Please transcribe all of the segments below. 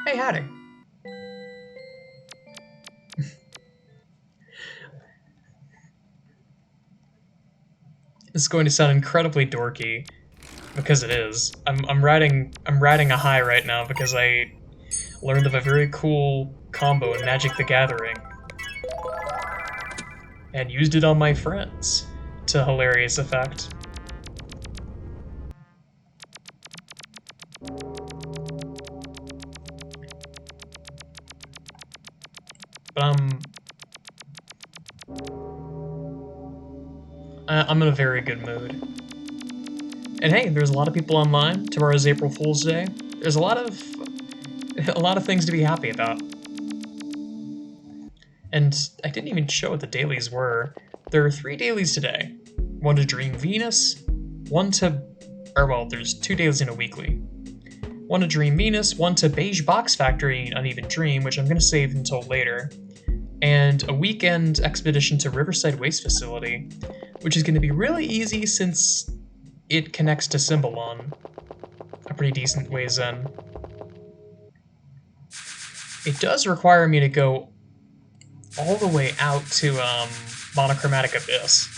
Hey, howdy. This is going to sound incredibly dorky, because it is. I'm riding a high right now because I learned of a very cool combo in Magic the Gathering and used it on my friends to hilarious effect. But I'm in a very good mood. And hey, there's a lot of people online. Tomorrow's April Fool's Day. There's a lot of things to be happy about. And I didn't even show what the dailies were. There are 3 dailies today. One to Dream Venus, one to... or well, there's 2 dailies in a weekly. One to Dream Venus, one to Beige Box Factory Uneven Dream, which I'm going to save until later, and a weekend expedition to Riverside Waste Facility, which is going to be really easy since it connects to Symbolon a pretty decent ways in. It does require me to go all the way out to Monochromatic Abyss.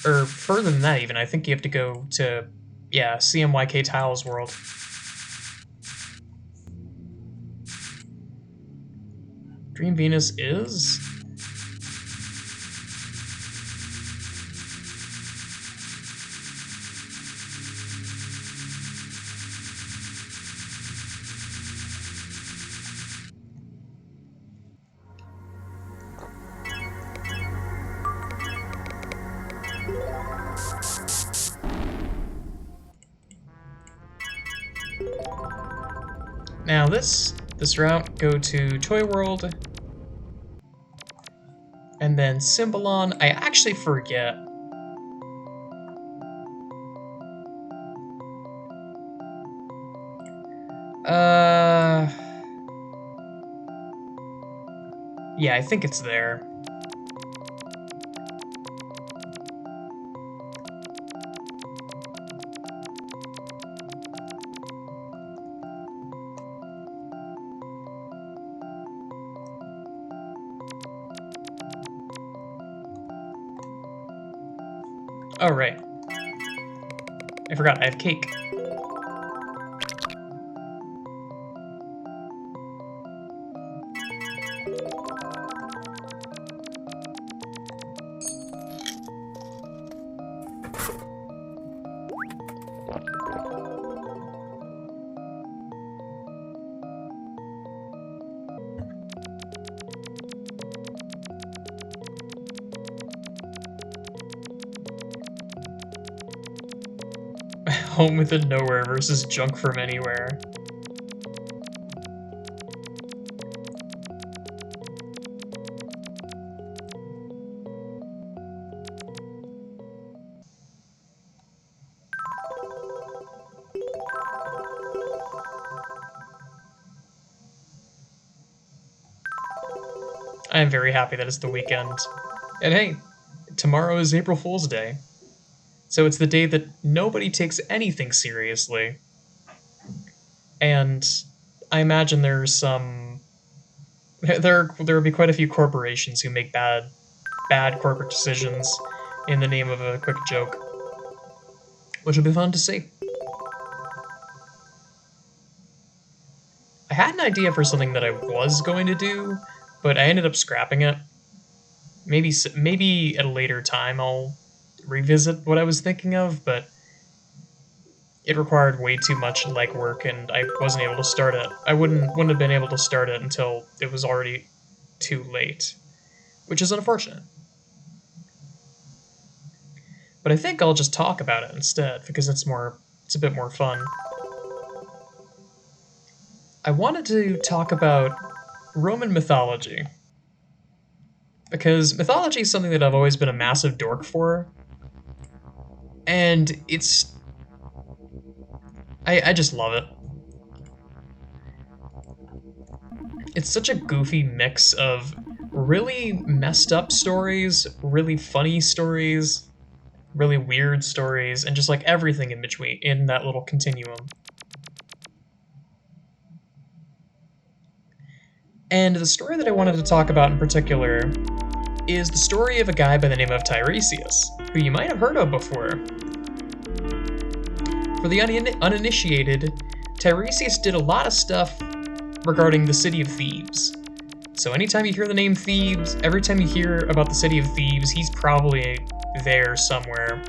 Or further than that even, I think you have to go to, yeah, CMYK Tiles World. Dream Venus is? Now this route, go to Toy World, and then Symbolon. I actually forget. Yeah, I think it's there. Oh, right. I forgot, I have cake. Home Within Nowhere versus Junk from Anywhere. I am very happy that it's the weekend. And hey, tomorrow is April Fool's Day. So it's the day that nobody takes anything seriously. And I imagine there's some... There will be quite a few corporations who make bad corporate decisions in the name of a quick joke. Which will be fun to see. I had an idea for something that I was going to do, but I ended up scrapping it. Maybe at a later time I'll revisit what I was thinking of, but it required way too much legwork and I wasn't able to start it. I wouldn't have been able to start it until it was already too late, which is unfortunate. But I think I'll just talk about it instead, because it's a bit more fun. I wanted to talk about Roman mythology, because mythology is something that I've always been a massive dork for, and I just love it. It's such a goofy mix of really messed up stories, really funny stories, really weird stories, and just like everything in between in that little continuum. And the story that I wanted to talk about in particular is the story of a guy by the name of Tiresias, who you might have heard of before. For the uninitiated, Tiresias did a lot of stuff regarding the city of Thebes. So anytime you hear the name Thebes, every time you hear about the city of Thebes, he's probably there somewhere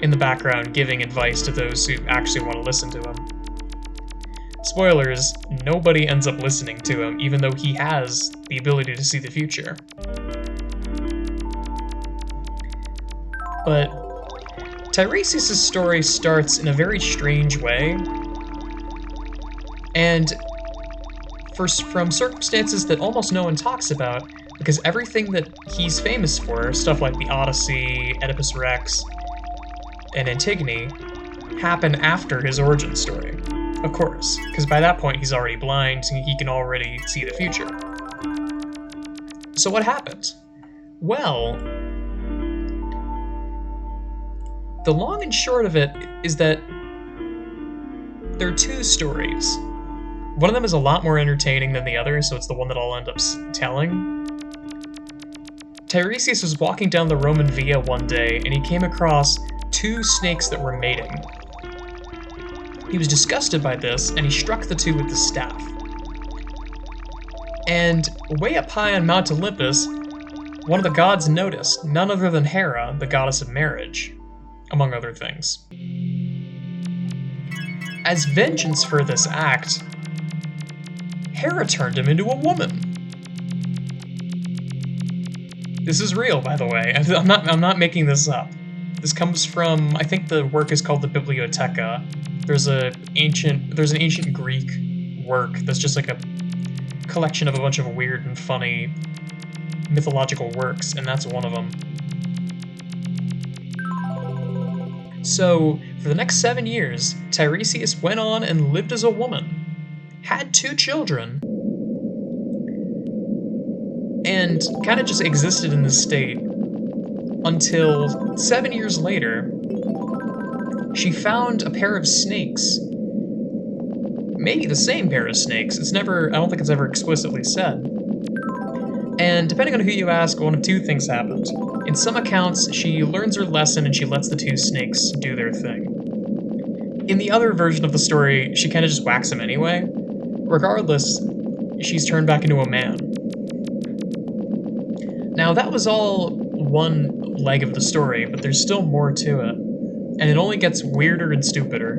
in the background giving advice to those who actually want to listen to him. Spoilers, nobody ends up listening to him, even though he has the ability to see the future. But Tiresias' story starts in a very strange way, and from circumstances that almost no one talks about, because everything that he's famous for, stuff like the Odyssey, Oedipus Rex, and Antigone, happen after his origin story. Of course, because by that point he's already blind, and he can already see the future. So what happened? Well, the long and short of it is that there are two stories. One of them is a lot more entertaining than the other, so it's the one that I'll end up telling. Tiresias was walking down the Roman Via one day, and he came across two snakes that were mating. He was disgusted by this, and he struck the two with the staff. And way up high on Mount Olympus, one of the gods noticed, none other than Hera, the goddess of marriage, among other things. As vengeance for this act, Hera turned him into a woman. This is real, by the way. I'm not making this up. This comes from, I think the work is called the Bibliotheca. There's an ancient Greek work that's just like a collection of a bunch of weird and funny mythological works, and that's one of them. So, for the next 7 years, Tiresias went on and lived as a woman, had 2 children, and kind of just existed in this state until 7 years later, she found a pair of snakes. Maybe the same pair of snakes. I don't think it's ever explicitly said. And depending on who you ask, one of 2 things happened. In some accounts, she learns her lesson and she lets the 2 snakes do their thing. In the other version of the story, she kind of just whacks him anyway. Regardless, she's turned back into a man. Now, that was all one leg of the story, but there's still more to it. And it only gets weirder and stupider.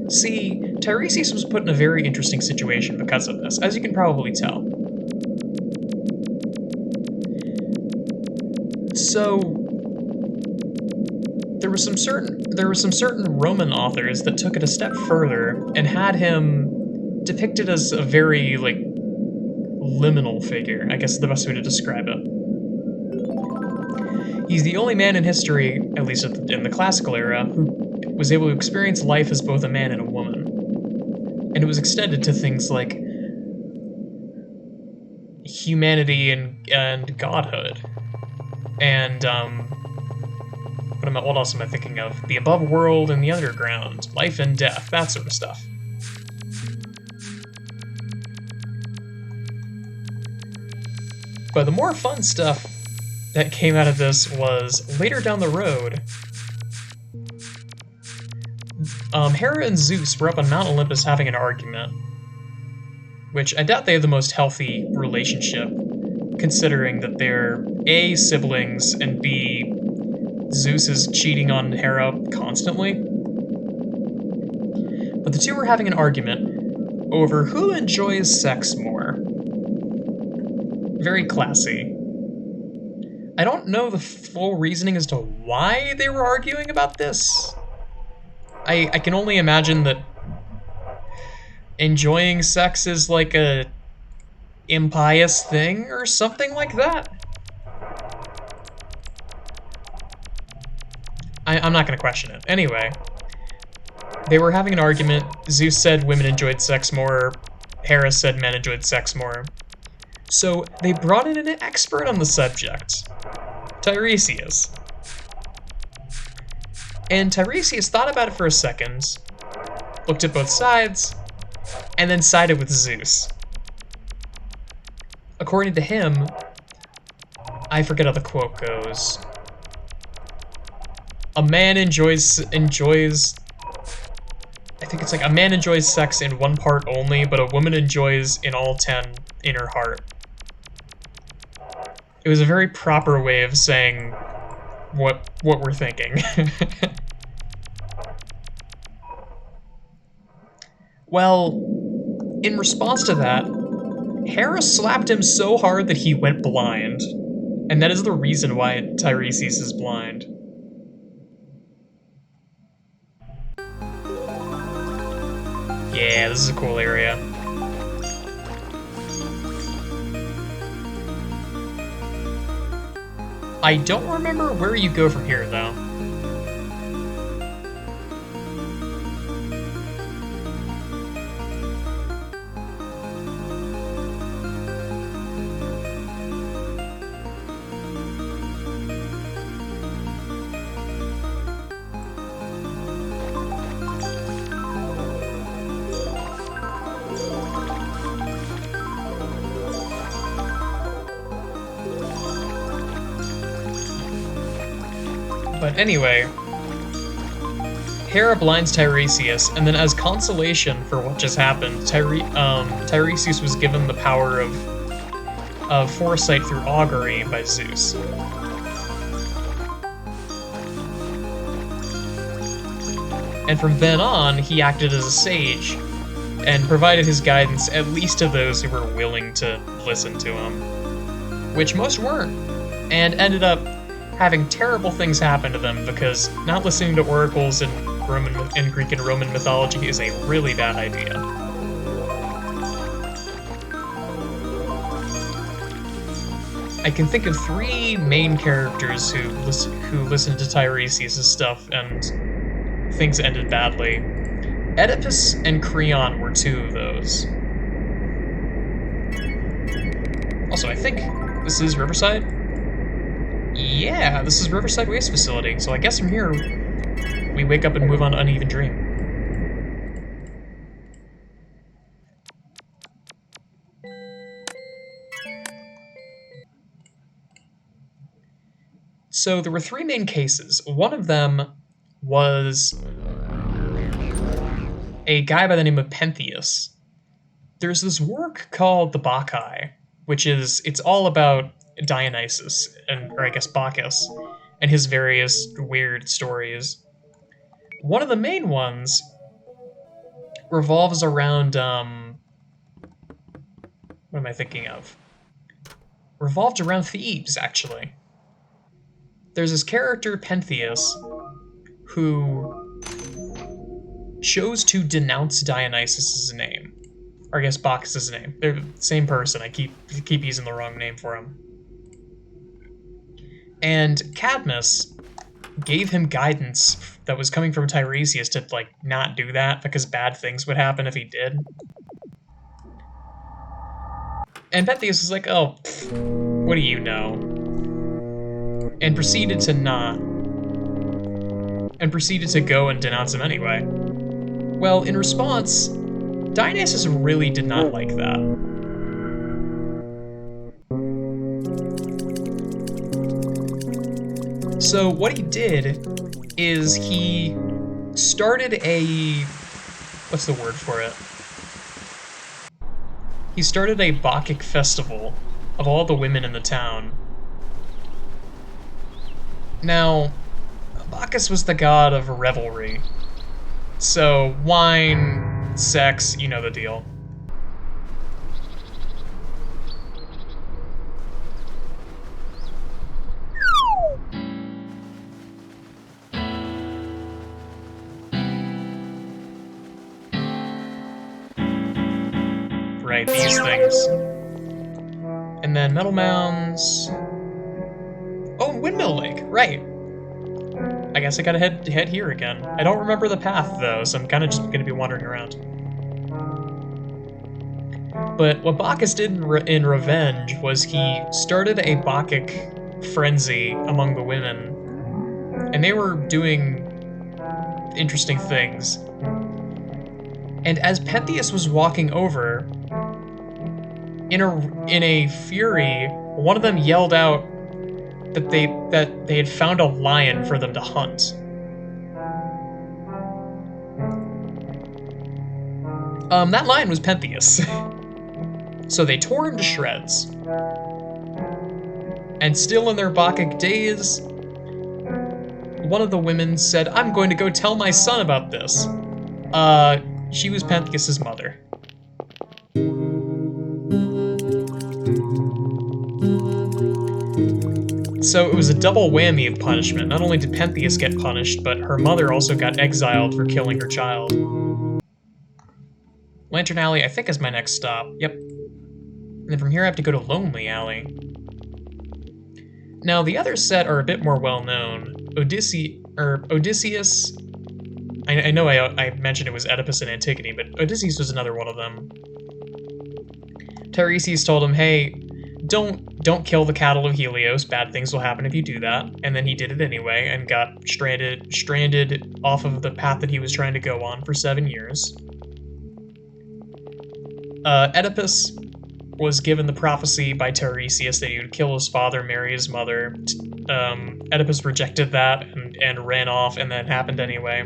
See, Tiresias was put in a very interesting situation because of this, as you can probably tell. So, there were some certain Roman authors that took it a step further and had him depicted as a very, liminal figure, I guess is the best way to describe it. He's the only man in history, at least in the classical era, who was able to experience life as both a man and a woman. And it was extended to things like humanity and godhood. And, what else am I thinking of? The above world and the underground, life and death, that sort of stuff. But the more fun stuff that came out of this was later down the road. Hera and Zeus were up on Mount Olympus having an argument, which I doubt they have the most healthy relationship, considering that they're A, siblings, and B, Zeus is cheating on Hera constantly. But the two were having an argument over who enjoys sex more. Very classy. I don't know the full reasoning as to why they were arguing about this. I can only imagine that enjoying sex is like a impious thing or something like that. I'm not gonna question it. Anyway, they were having an argument. Zeus said women enjoyed sex more. Hera said men enjoyed sex more. So they brought in an expert on the subject, Tiresias. And Tiresias thought about it for a second, looked at both sides, and then sided with Zeus. according to him, I forget how the quote goes. A man enjoys, I think it's like, a man enjoys sex in one part only, but a woman enjoys in all 10 in her heart. It was a very proper way of saying what we're thinking. Well, in response to that, Hera slapped him so hard that he went blind. And that is the reason why Tiresias is blind. Yeah, this is a cool area. I don't remember where you go from here, though. But anyway, Hera blinds Tiresias, and then as consolation for what just happened, Tiresias was given the power of foresight through augury by Zeus. And from then on, he acted as a sage, and provided his guidance at least to those who were willing to listen to him. Which most weren't, and ended up having terrible things happen to them because not listening to oracles in Greek and Roman mythology is a really bad idea. I can think of 3 main characters who listened to Tiresias' stuff and things ended badly. Oedipus and Creon were 2 of those. Also, I think this is Riverside. Yeah, this is Riverside Waste Facility, so I guess from here, we wake up and move on to Uneven Dream. So there were 3 main cases. One of them was a guy by the name of Pentheus. There's this work called the Bacchae, it's all about Dionysus, or I guess Bacchus, and his various weird stories. One of the main ones revolves around, what am I thinking of? Revolved around Thebes, actually. There's this character, Pentheus, who chose to denounce Dionysus' name. Or I guess Bacchus' name. They're the same person, I keep using the wrong name for him. And Cadmus gave him guidance that was coming from Tiresias to, like, not do that, because bad things would happen if he did. And Pentheus was like, oh, pfft, what do you know? And proceeded to not. And proceeded to go and denounce him anyway. Well, in response, Dionysus really did not like that. So what he did is he started a... what's the word for it? He started a Bacchic festival of all the women in the town. Now, Bacchus was the god of revelry. So, wine, sex, you know the deal. Right, these things. And then metal mounds. Oh, Windmill Lake, right. I guess I gotta head here again. I don't remember the path, though, so I'm kind of just gonna be wandering around. But what Bacchus did in revenge was he started a Bacchic frenzy among the women. And they were doing interesting things. And as Pentheus was walking over, in a fury, one of them yelled out that they had found a lion for them to hunt. That lion was Pentheus. So they tore him to shreds. And still in their Bacchic days, one of the women said, "I'm going to go tell my son about this." She was Pentheus's mother. So it was a double whammy of punishment. Not only did Pentheus get punished, but her mother also got exiled for killing her child. Lantern Alley, I think, is my next stop. Yep. And then from here I have to go to Lonely Alley. Now, the other set are a bit more well-known. Odysseus... I know I mentioned it was Oedipus and Antigone, but Odysseus was another one of them. Tiresias told him, hey, don't kill the cattle of Helios, bad things will happen if you do that. And then he did it anyway, and got stranded off of the path that he was trying to go on for 7 years. Oedipus was given the prophecy by Tiresias that he would kill his father, marry his mother. Oedipus rejected that and ran off, and that happened anyway.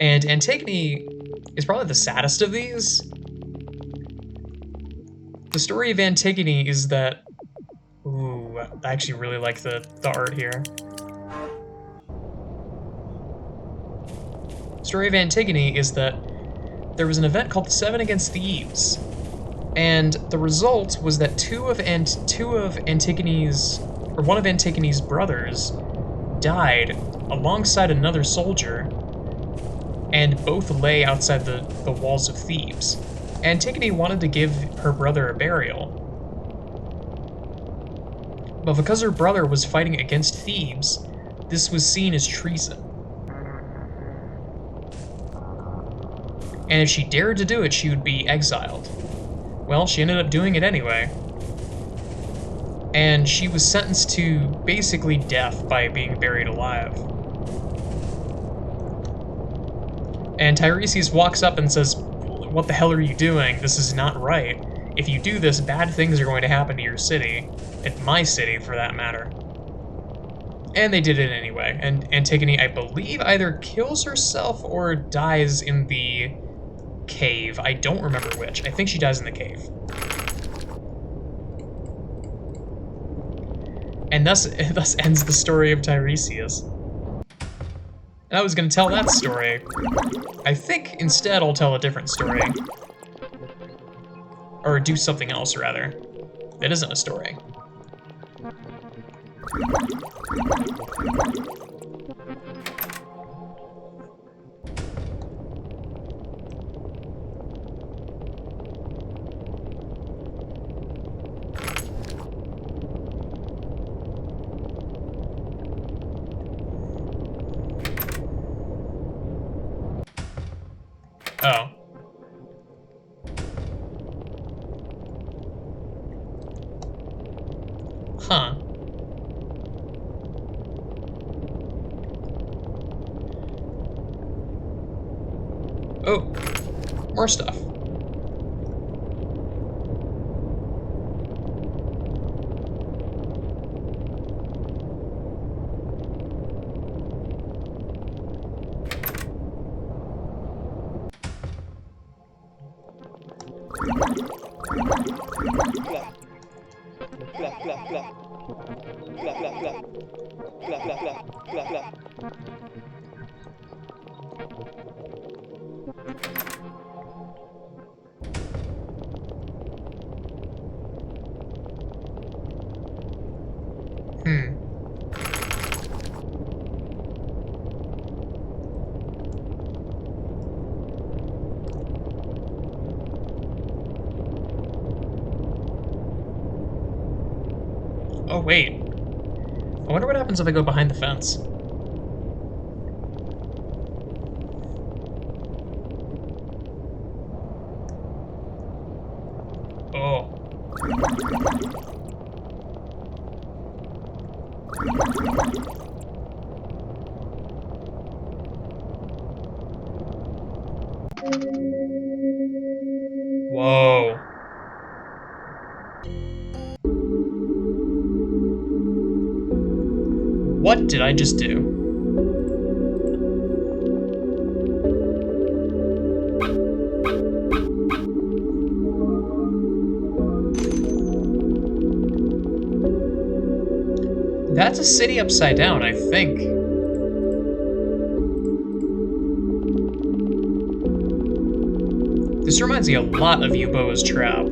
And Antigone is probably the saddest of these. The story of Antigone is that... Ooh, I actually really like the art here. The story of Antigone is that there was an event called the Seven Against Thebes, and the result was that one of Antigone's brothers died alongside another soldier, and both lay outside the walls of Thebes. Antigone wanted to give her brother a burial, but because her brother was fighting against Thebes, this was seen as treason. And if she dared to do it, she would be exiled. Well, she ended up doing it anyway. And she was sentenced to basically death by being buried alive. And Tiresias walks up and says, "What the hell are you doing? This is not right. If you do this, bad things are going to happen to your city. And my city, for that matter." And they did it anyway. And Antigone, I believe, either kills herself or dies in the cave. I don't remember which. I think she dies in the cave. And thus ends the story of Tiresias. And I was going to tell that story. I think instead I'll tell a different story. Or do something else, rather. That isn't a story. Oh. Huh. Oh. More stuff. Oh, wait. I wonder what happens if I go behind the fence. Oh. What did I just do? That's a city upside down, I think. This reminds me a lot of Yubo's Trap.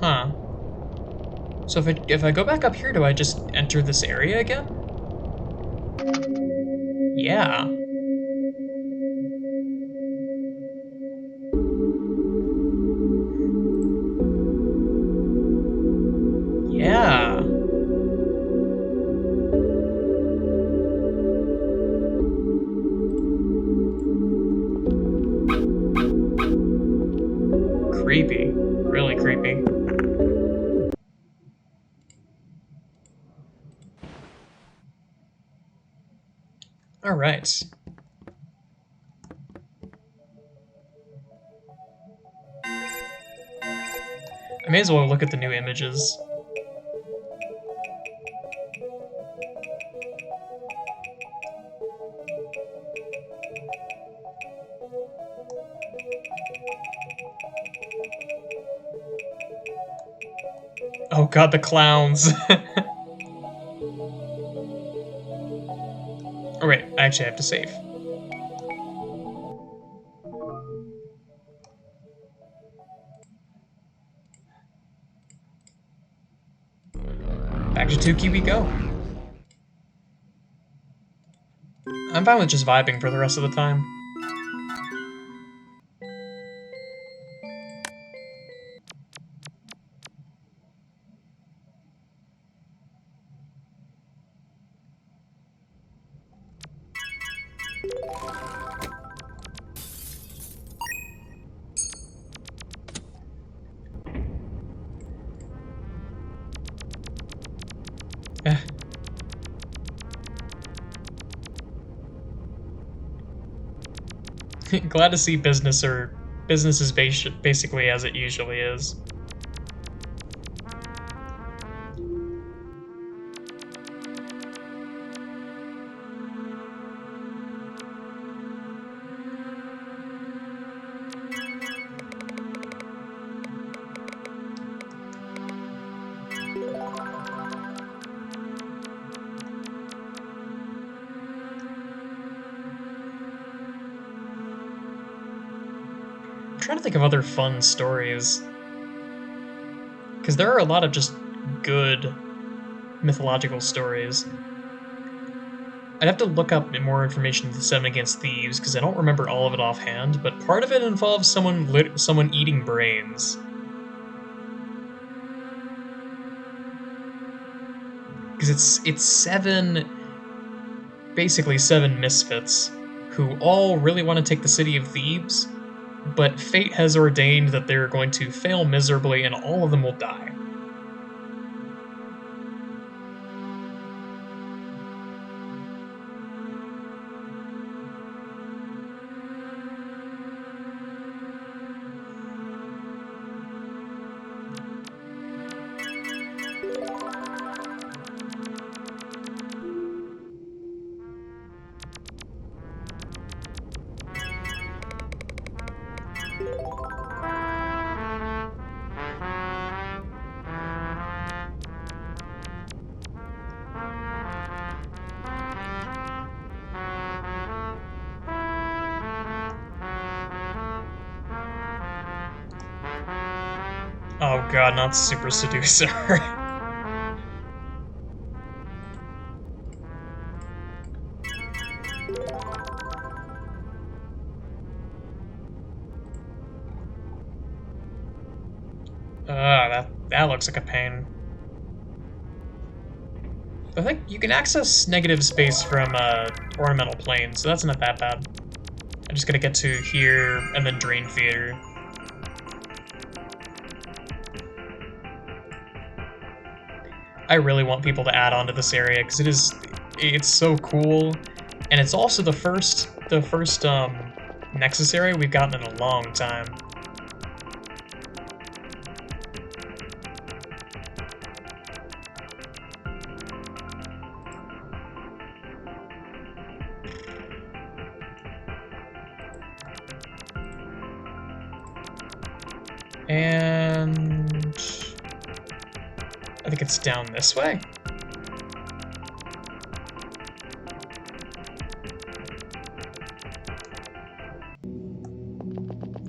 Huh. So if I go back up here, do I just enter this area again? Yeah. Yeah. Creepy. Really creepy. Alright. I may as well look at the new images. Oh god, the clowns. Oh wait, I actually have to save. Back to 2Q we go. I'm fine with just vibing for the rest of the time. Glad to see business is basically as it usually is. I'm trying to think of other fun stories. Because there are a lot of just good mythological stories. I'd have to look up more information to Seven Against Thieves, because I don't remember all of it offhand, but part of it involves someone eating brains. Because it's basically seven misfits, who all really want to take the city of Thebes, but fate has ordained that they're going to fail miserably and all of them will die. Oh god, not Super Seducer. That looks like a pain. I think you can access negative space from ornamental planes, so that's not that bad. I'm just gonna get to here and then Drain Theater. I really want people to add on to this area because it's so cool, and it's also the first Nexus area we've gotten in a long time. And I think it's down this way.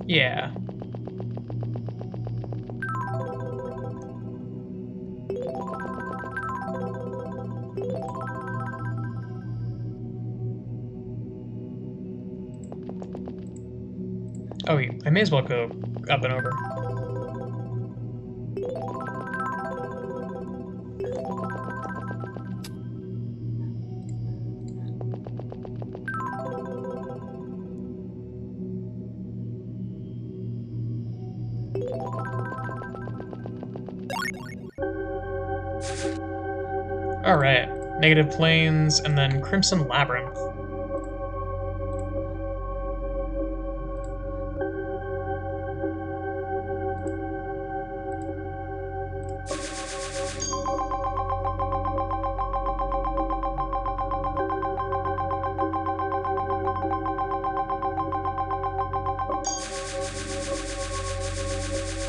Yeah. Oh, I may as well go up and over. Alright. Negative Plains, and then Crimson Labyrinth.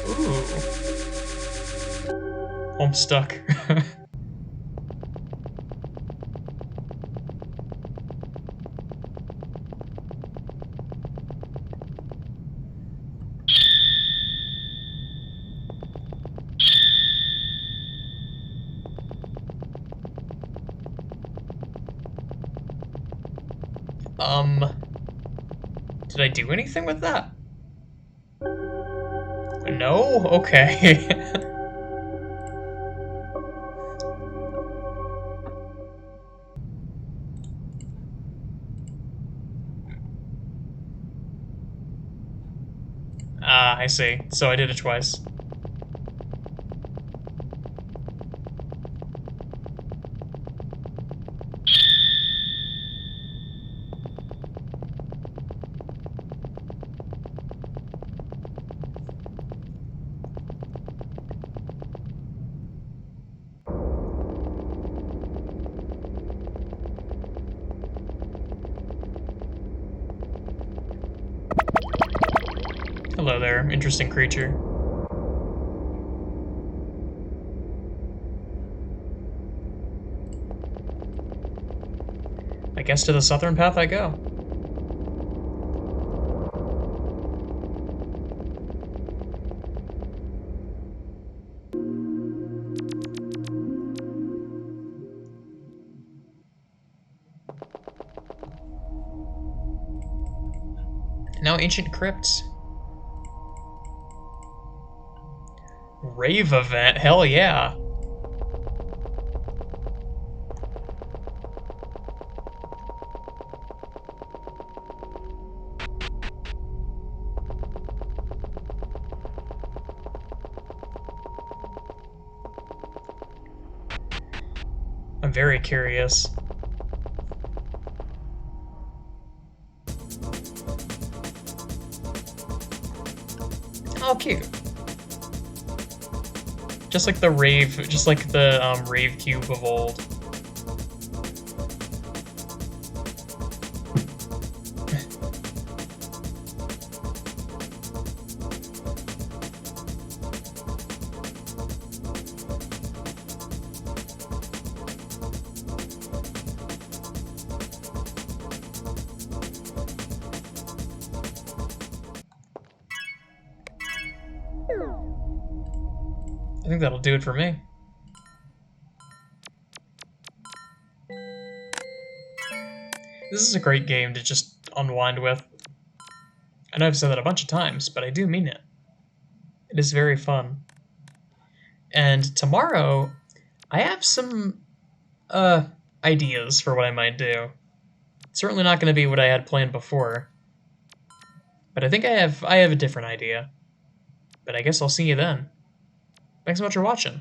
Ooh. I'm stuck. Did I do anything with that? No? Okay. Ah, I see. So I did it twice. Hello there, interesting creature. I guess to the southern path I go. Now ancient crypts. Rave event, hell yeah. I'm very curious. Oh, cute. Just like the rave, just like the rave cube of old. I think that'll do it for me. This is a great game to just unwind with. I know I've said that a bunch of times, but I do mean it. It is very fun. And tomorrow, I have some, ideas for what I might do. Certainly not going to be what I had planned before. But I think I have a different idea. But I guess I'll see you then. Thanks so much for watching.